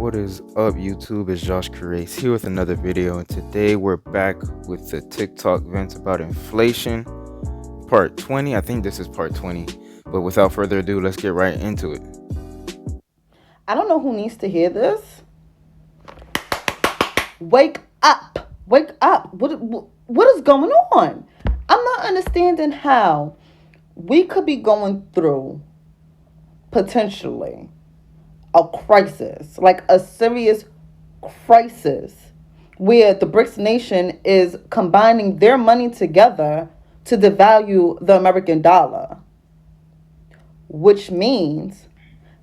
What is up, YouTube? It's Josh Curace here with another video, and today we're back with the TikTok events about inflation, part 20. I think this is part 20, but without further ado, let's get right into it. I don't know who needs to hear this. Wake up. Wake up. What is going on? I'm not understanding how we could be going through potentially a crisis, like a serious crisis, where the BRICS nation is combining their money together to devalue the American dollar, which means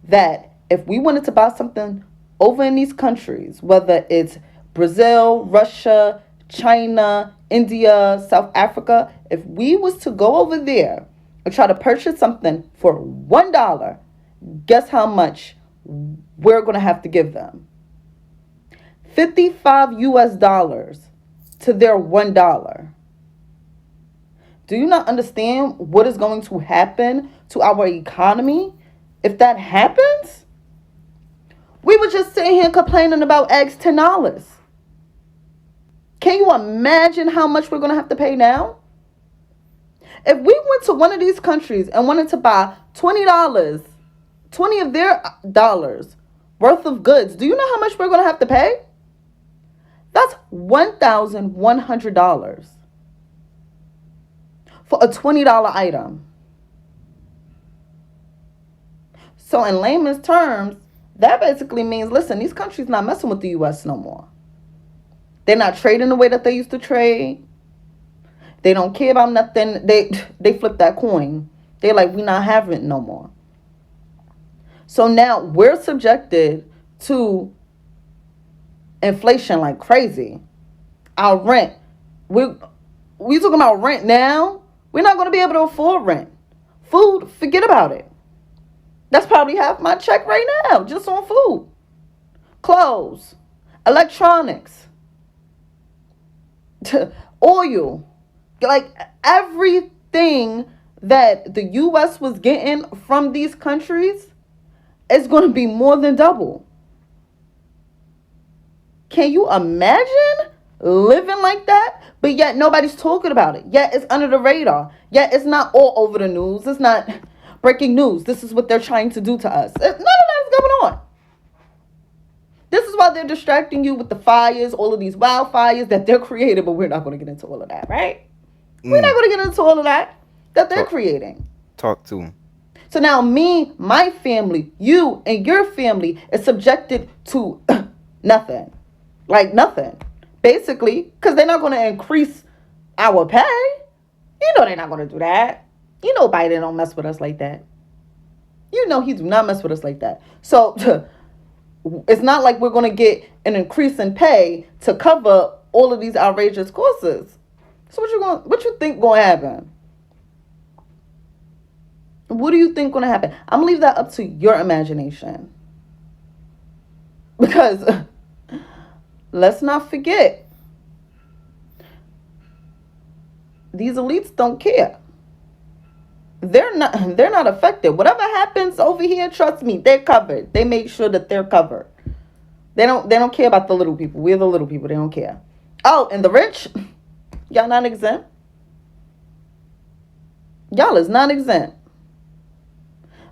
that if we wanted to buy something over in these countries, whether it's Brazil, Russia, China, India, South Africa, if we was to go over there and try to purchase something for $1, guess how much we're going to have to give them? 55 US dollars to their $1. Do you not understand what is going to happen to our economy if that happens? We were just sitting here complaining about eggs $10. Can you imagine how much we're going to have to pay now? If we went to one of these countries and wanted to buy $20, 20 of their dollars worth of goods, do you know how much we're going to have to pay? That's $1,100 for a $20 item. So in layman's terms, that basically means, listen, these countries not messing with the U.S. no more. They're not trading the way that they used to trade. They don't care about nothing. They flip that coin. They're like, we not having it no more. So now we're subjected to inflation like crazy. Our rent, we talking about rent now. We're not going to be able to afford rent. Food, forget about it. That's probably half my check right now, just on food. Clothes, electronics, oil. Like everything that the U.S. was getting from these countries is going to be more than double. Can you imagine living like that? But yet nobody's talking about it. Yet it's under the radar. Yet it's not all over the news. It's not breaking news. This is what they're trying to do to us. None of that is going on. This is why they're distracting you with the fires, all of these wildfires that they're creating, but we're not going to get into all of that, right? We're not going to get into all of that they're creating. Talk to them. So now me, my family, you, and your family is subjected to nothing. Like nothing. Basically, because they're not going to increase our pay. You know they're not going to do that. You know Biden don't mess with us like that. You know he do not mess with us like that. So it's not like we're going to get an increase in pay to cover all of these outrageous costs. So what you think going to happen? What do you think going to happen? I'm going to leave that up to your imagination. Because let's not forget, these elites don't care. They're not affected. Whatever happens over here, trust me, they're covered. They make sure that they're covered. They don't care about the little people. We're the little people. They don't care. Oh, and the rich, y'all not exempt. Y'all is not exempt.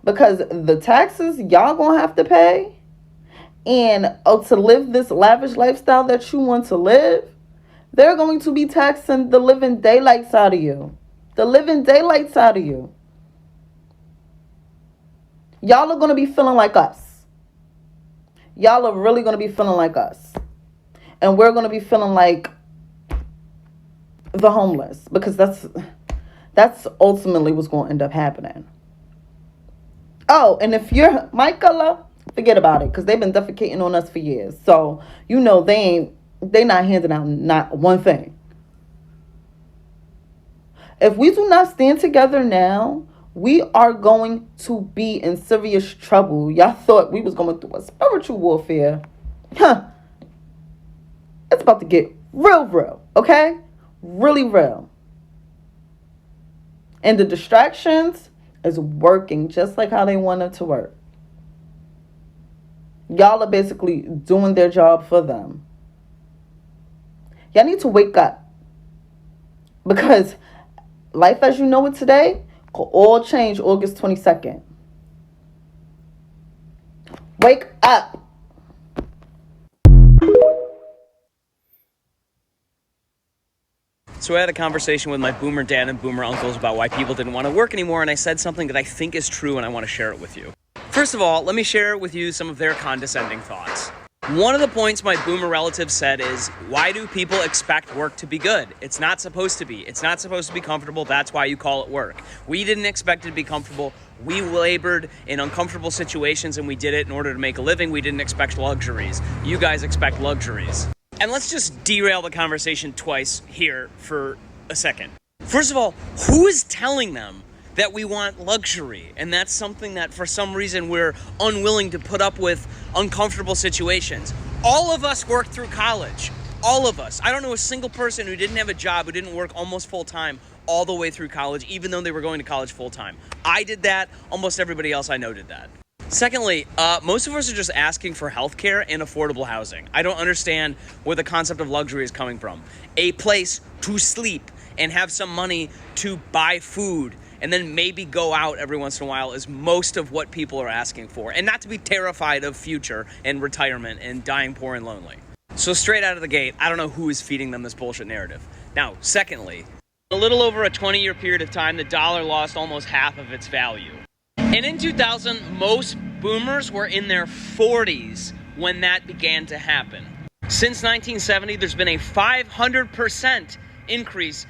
Because the taxes y'all gonna have to pay, and to live this lavish lifestyle that you want to live, they're going to be taxing the living daylights out of you. The living daylights out of you. Y'all are going to be feeling like us. Y'all are really going to be feeling like us. And we're going to be feeling like the homeless. Because that's ultimately what's going to end up happening. Oh, and if you're my color, forget about it. Because they've been defecating on us for years. So, you know, they not handing out not one thing. If we do not stand together now, we are going to be in serious trouble. Y'all thought we was going through a spiritual warfare. It's about to get real, okay? Really real. And the distractions is working just like how they want it to work. Y'all are basically doing their job for them. Y'all need to wake up, because life as you know it today could all change August 22nd. Wake up. So I had a conversation with my boomer dad and boomer uncles about why people didn't want to work anymore, and I said something that I think is true, and I want to share it with you. First of all, let me share with you some of their condescending thoughts. One of the points my boomer relatives said is, why do people expect work to be good? It's not supposed to be. It's not supposed to be comfortable. That's why you call it work. We didn't expect it to be comfortable. We labored in uncomfortable situations and we did it in order to make a living. We didn't expect luxuries. You guys expect luxuries. And let's just derail the conversation twice here for a second. First of all, who is telling them that we want luxury? And that's something that for some reason we're unwilling to put up with uncomfortable situations. All of us worked through college. All of us. I don't know a single person who didn't have a job, who didn't work almost full time all the way through college, even though they were going to college full time. I did that. Almost everybody else I know did that. Secondly, most of us are just asking for healthcare and affordable housing. I don't understand where the concept of luxury is coming from. A place to sleep and have some money to buy food and then maybe go out every once in a while is most of what people are asking for. And not to be terrified of future and retirement and dying poor and lonely. So straight out of the gate, I don't know who is feeding them this bullshit narrative. Now, secondly, a little over a 20-year period of time, the dollar lost almost half of its value. And in 2000, most boomers were in their 40s when that began to happen. Since 1970, there's been a 500% increase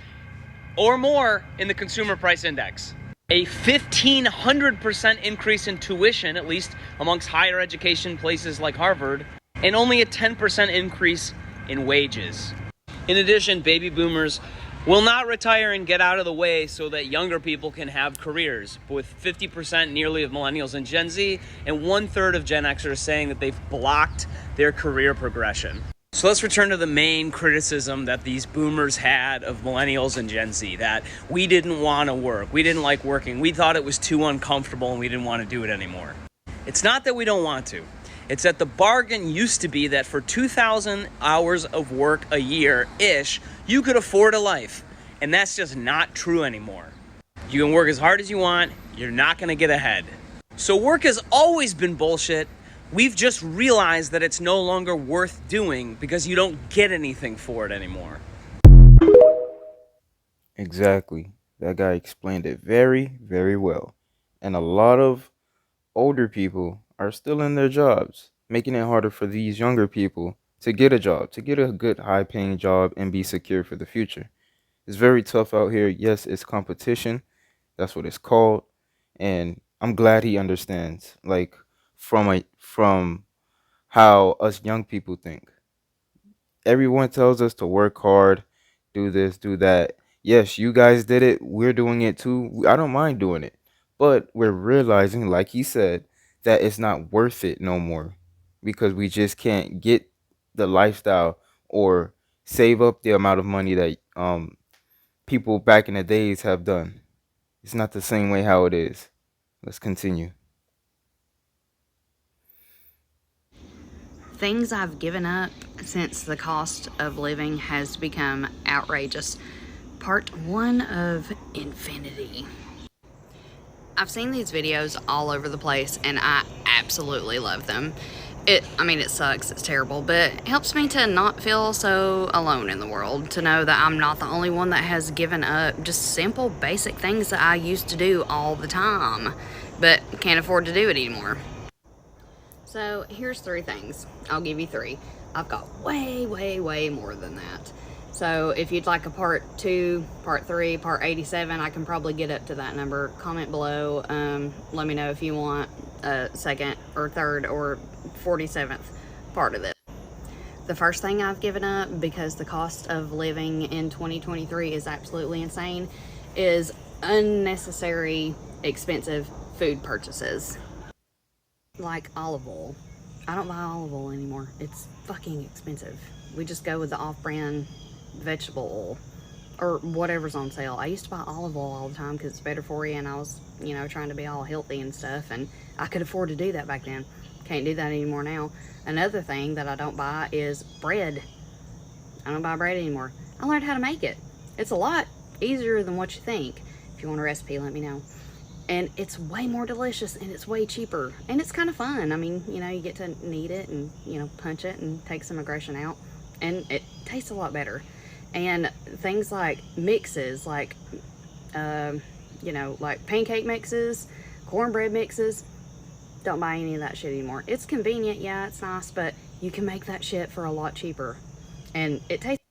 or more in the consumer price index. A 1,500% increase in tuition, at least amongst higher education places like Harvard, and only a 10% increase in wages. In addition, baby boomers will not retire and get out of the way so that younger people can have careers, with 50% nearly of millennials and Gen Z, and 1/3 of Gen Xers saying that they've blocked their career progression. So let's return to the main criticism that these boomers had of millennials and Gen Z, that we didn't want to work, we didn't like working, we thought it was too uncomfortable and we didn't want to do it anymore. It's not that we don't want to. It's that the bargain used to be that for 2,000 hours of work a year-ish, you could afford a life. And that's just not true anymore. You can work as hard as you want, you're not gonna get ahead. So work has always been bullshit. We've just realized that it's no longer worth doing because you don't get anything for it anymore. Exactly. That guy explained it very, very well. And a lot of older people are still in their jobs, making it harder for these younger people to get a job, to get a good high paying job and be secure for the future. It's very tough out here. Yes, it's competition. That's what it's called. And I'm glad he understands, like, from how us young people think. Everyone tells us to work hard, do this, do that. Yes, you guys did it. We're doing it too. I don't mind doing it. But we're realizing, like he said, that it's not worth it no more because we just can't get the lifestyle or save up the amount of money that people back in the days have done. It's not the same way how it is. Let's continue. Things I've given up since the cost of living has become outrageous. Part 1 of Infinity. I've seen these videos all over the place and I absolutely love them. It sucks, it's terrible, but it helps me to not feel so alone in the world, to know that I'm not the only one that has given up just simple, basic things that I used to do all the time, but can't afford to do it anymore. So here's 3 things. I'll give you 3. I've got way, way, way more than that. So if you'd like a part 2, part 3, part 87, I can probably get up to that number. Comment below. Let me know if you want a second or third or 47th part of this. The first thing I've given up, because the cost of living in 2023 is absolutely insane, is unnecessary expensive food purchases. Like olive oil. I don't buy olive oil anymore. It's fucking expensive. We just go with the off-brand vegetable oil or whatever's on sale. I used to buy olive oil all the time because it's better for you, and I was, trying to be all healthy and stuff, and I could afford to do that back then. Can't do that anymore now. Another thing that I don't buy is bread. I don't buy bread anymore. I learned how to make it. It's a lot easier than what you think. If you want a recipe, let me know. And it's way more delicious, and it's way cheaper, and it's kind of fun. I mean, you know, you get to knead it and, you know, punch it and take some aggression out, and it tastes a lot better. And things like mixes, like you know, like pancake mixes, cornbread mixes, don't buy any of that shit anymore. It's convenient, yeah, it's nice, but you can make that shit for a lot cheaper, and it tastes.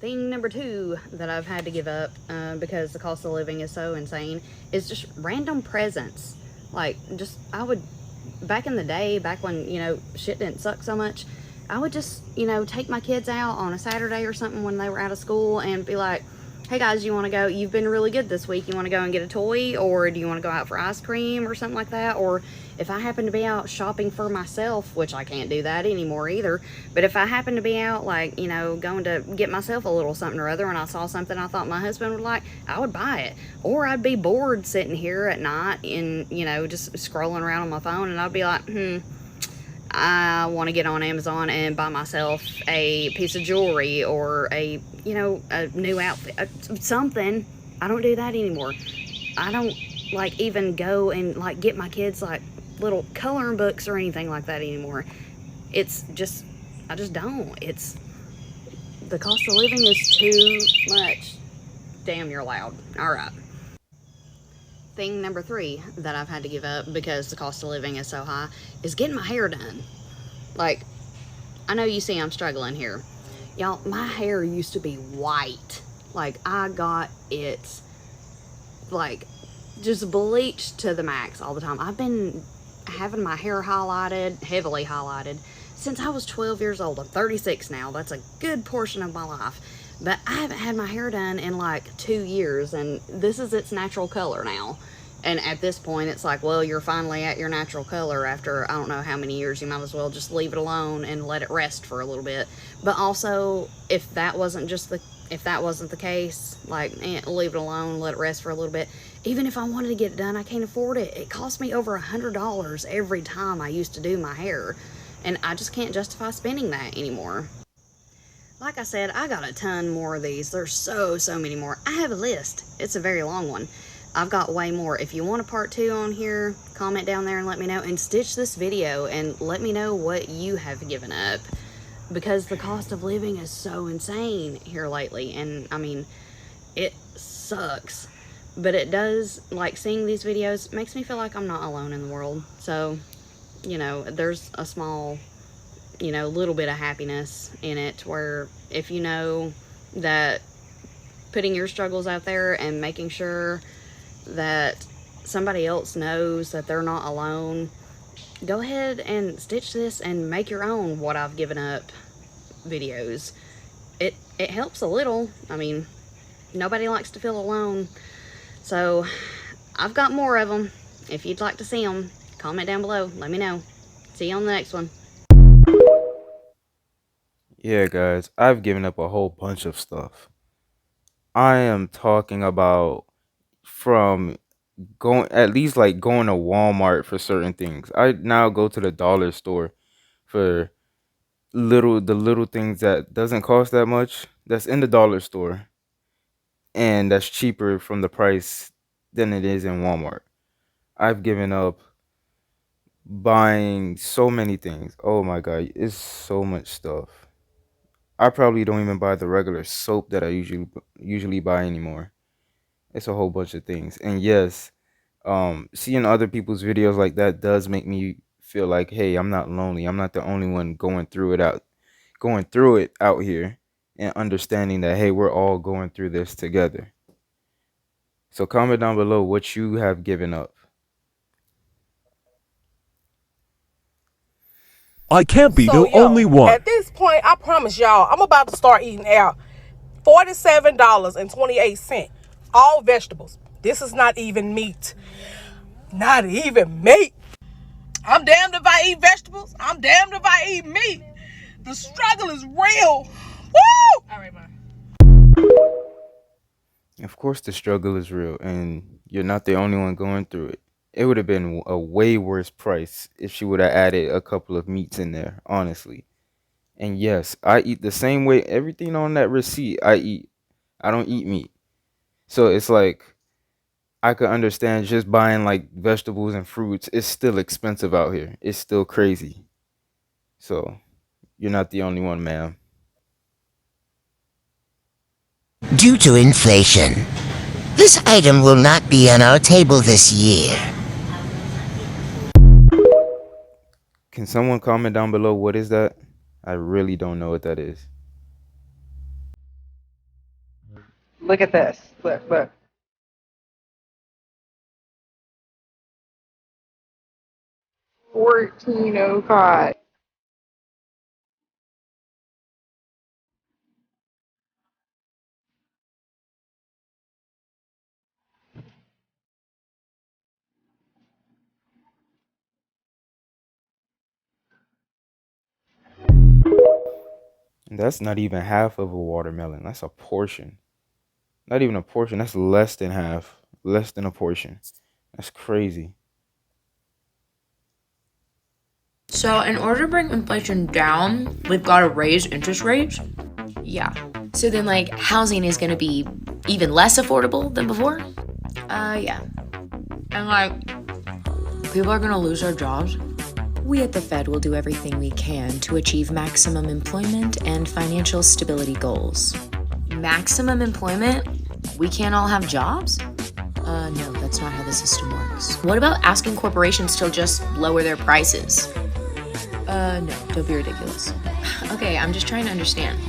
Thing number 2 that I've had to give up because the cost of living is so insane is just random presents. Like, just, I would, back in the day, back when, you know, shit didn't suck so much, I would just, you know, take my kids out on a Saturday or something when they were out of school and be like, hey guys, you want to go, you've been really good this week, you want to go and get a toy, or do you want to go out for ice cream or something like that? Or if I happen to be out shopping for myself, which I can't do that anymore either, but if I happen to be out, like, you know, going to get myself a little something or other, and I saw something I thought my husband would like, I would buy it. Or I'd be bored sitting here at night and, you know, just scrolling around on my phone, and I'd be like, I want to get on Amazon and buy myself a piece of jewelry or a, you know, a new outfit, something. I don't do that anymore. I don't, like, even go and, like, get my kids, like, little coloring books or anything like that anymore. It's just, I just don't. It's, the cost of living is too much. Damn, you're loud. All right. Thing number 3 that I've had to give up because the cost of living is so high is getting my hair done. Like, I know you see I'm struggling here. Y'all, my hair used to be white. Like, I got it, like, just bleached to the max all the time. I've been having my hair highlighted, heavily highlighted, since I was 12 years old. I'm 36 now. That's a good portion of my life. But I haven't had my hair done in like 2 years, and this is its natural color now. And at this point, it's like, well, you're finally at your natural color after I don't know how many years. You might as well just leave it alone and let it rest for a little bit. But also, if that wasn't the case, like, leave it alone, let it rest for a little bit. Even if I wanted to get it done, I can't afford it. It cost me over $100 every time I used to do my hair, and I just can't justify spending that anymore. Like I said, I got a ton more of these. There's so many more. I have a list. It's a very long one. I've got way more. If you want a part 2 on here, comment down there and let me know, and stitch this video and let me know what you have given up, because the cost of living is so insane here lately. And I mean, it sucks, but it does, like, seeing these videos makes me feel like I'm not alone in the world. So, you know, there's a small, you know, little bit of happiness in it, where if you know that putting your struggles out there and making sure that somebody else knows that they're not alone, go ahead and stitch this and make your own what I've given up videos. It helps a little. I mean, nobody likes to feel alone. So I've got more of them. If you'd like to see them, comment down below, let me know. See you on the next one. Yeah, guys, I've given up a whole bunch of stuff. I am talking about from going, at least like going to Walmart for certain things. I now go to the dollar store for the little things that doesn't cost that much. That's in the dollar store, and that's cheaper from the price than it is in Walmart. I've given up buying so many things. Oh my god, it's so much stuff. I probably don't even buy the regular soap that I usually buy anymore. It's a whole bunch of things. And yes, seeing other people's videos like that does make me feel like, hey, I'm not lonely. I'm not the only one going through it out here, and understanding that, hey, we're all going through this together. So comment down below what you have given up. I can't be the only one. At this point, I promise y'all, I'm about to start eating out. $47.28. All vegetables. This is not even meat. Not even meat. I'm damned if I eat vegetables. I'm damned if I eat meat. The struggle is real. Woo! All right, man. Of course, the struggle is real, and you're not the only one going through it. It would have been a way worse price if she would have added a couple of meats in there, honestly. And yes, I eat the same way. Everything on that receipt, I eat. I don't eat meat. So it's like I could understand just buying like vegetables and fruits. It's still expensive out here. It's still crazy. So you're not the only one, ma'am. Due to inflation, this item will not be on our table this year. Can someone comment down below what is that? I really don't know what that is. Look at this. Look, look. $14.05. That's not even half of a watermelon. That's a portion. Not even a portion. That's less than half. Less than a portion. That's crazy. So in order to bring inflation down, we've got to raise interest rates. Yeah. So then, like, housing is going to be even less affordable than before? Yeah. And, like, people are going to lose their jobs. We at the Fed will do everything we can to achieve maximum employment and financial stability goals. Maximum employment? We can't all have jobs? No, that's not how the system works. What about asking corporations to just lower their prices? No, don't be ridiculous. Okay, I'm just trying to understand.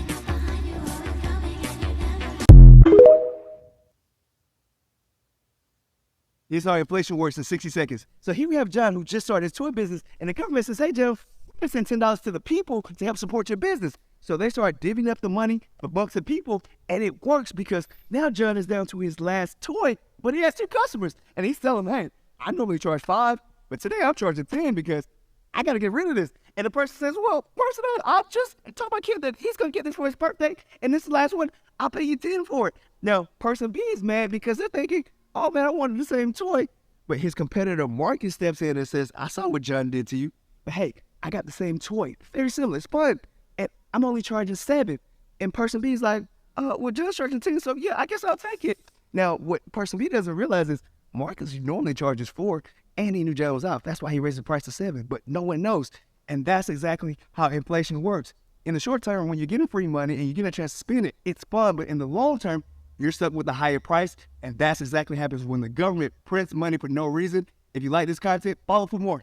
Here's how inflation works in 60 seconds. So here we have John, who just started his toy business, and the government says, hey, Joe, we're going to send $10 to the people to help support your business. So they start divvying up the money amongst the people, and it works because now John is down to his last toy, but he has 2 customers, and he's telling them, hey, I normally charge 5, but today I'm charging 10 because I got to get rid of this. And the person says, well, personally, I'll just tell my kid that he's going to get this for his birthday, and this is the last one, I'll pay you 10 for it. Now, person B is mad because they're thinking, oh man, I wanted the same toy. But his competitor Marcus steps in and says, I saw what John did to you, but hey, I got the same toy. Very similar, it's fun. And I'm only charging 7. And person B is like, well, John's charging 10, so yeah, I guess I'll take it. Now, what person B doesn't realize is Marcus normally charges 4, and he knew John was off. That's why he raised the price to 7, but no one knows. And that's exactly how inflation works. In the short term, when you're getting free money and you get a chance to spend it, it's fun, but in the long term, you're stuck with a higher price, and that's exactly what happens when the government prints money for no reason. If you like this content, follow for more.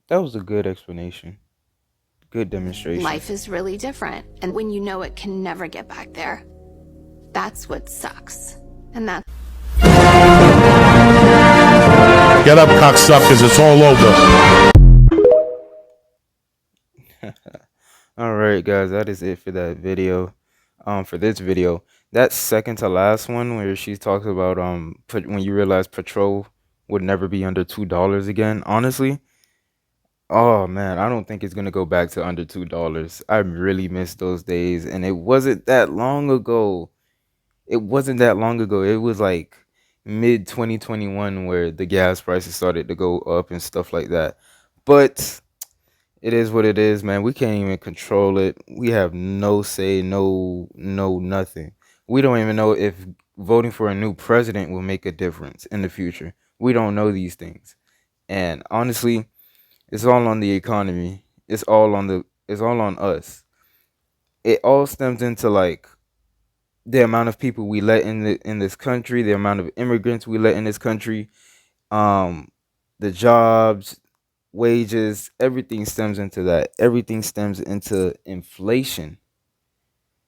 That was a good explanation. Good demonstration. Life is really different, and when you know it can never get back there, that's what sucks. And that's... Get up, cocksuckers, it's all over. All right, guys, that is it for that video. For this video, that second to last one where she talks about when you realize petrol would never be under $2 again. Honestly, oh man, I don't think it's gonna go back to under $2. I really miss those days, and it wasn't that long ago. It wasn't that long ago. It was like mid 2021 where the gas prices started to go up and stuff like that. But it is what it is, man. We can't even control it. We have no say, no nothing. We don't even know if voting for a new president will make a difference in the future. We don't know these things. And honestly, it's all on the economy. It's all on us. It all stems into like the amount of people we let in this country, the amount of immigrants we let in this country, the jobs, wages, everything stems into that. Everything stems into inflation.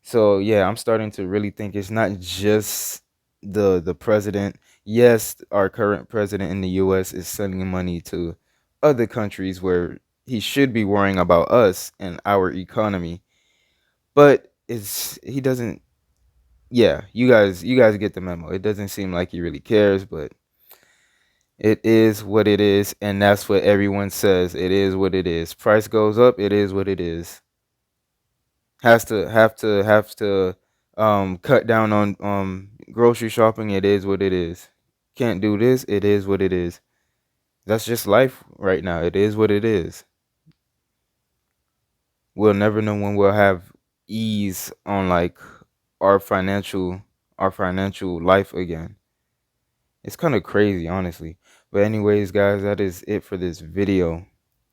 So yeah, I'm starting to really think it's not just the president. Yes, our current president in the US is sending money to other countries where he should be worrying about us and our economy. But he doesn't. Yeah, you guys get the memo. It doesn't seem like he really cares, but it is what it is, and that's what everyone says. It is what it is. Price goes up, it is what it is. Have to cut down on grocery shopping, it is what it is. can't do this. It is what it is. That's just life right now. It is what it is. We'll never know when we'll have ease on like our financial life again. It's kind of crazy, honestly. But anyways, guys, that is it for this video.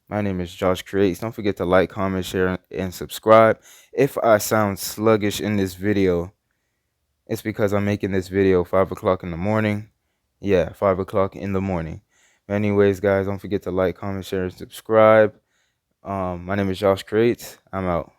My name is Josh Creates. Don't forget to like, comment, share, and subscribe. If I sound sluggish in this video, it's because I'm making this video 5 o'clock in the morning. Yeah, 5 o'clock in the morning. But anyways, guys, don't forget to like, comment, share, and subscribe. My name is Josh Creates. I'm out.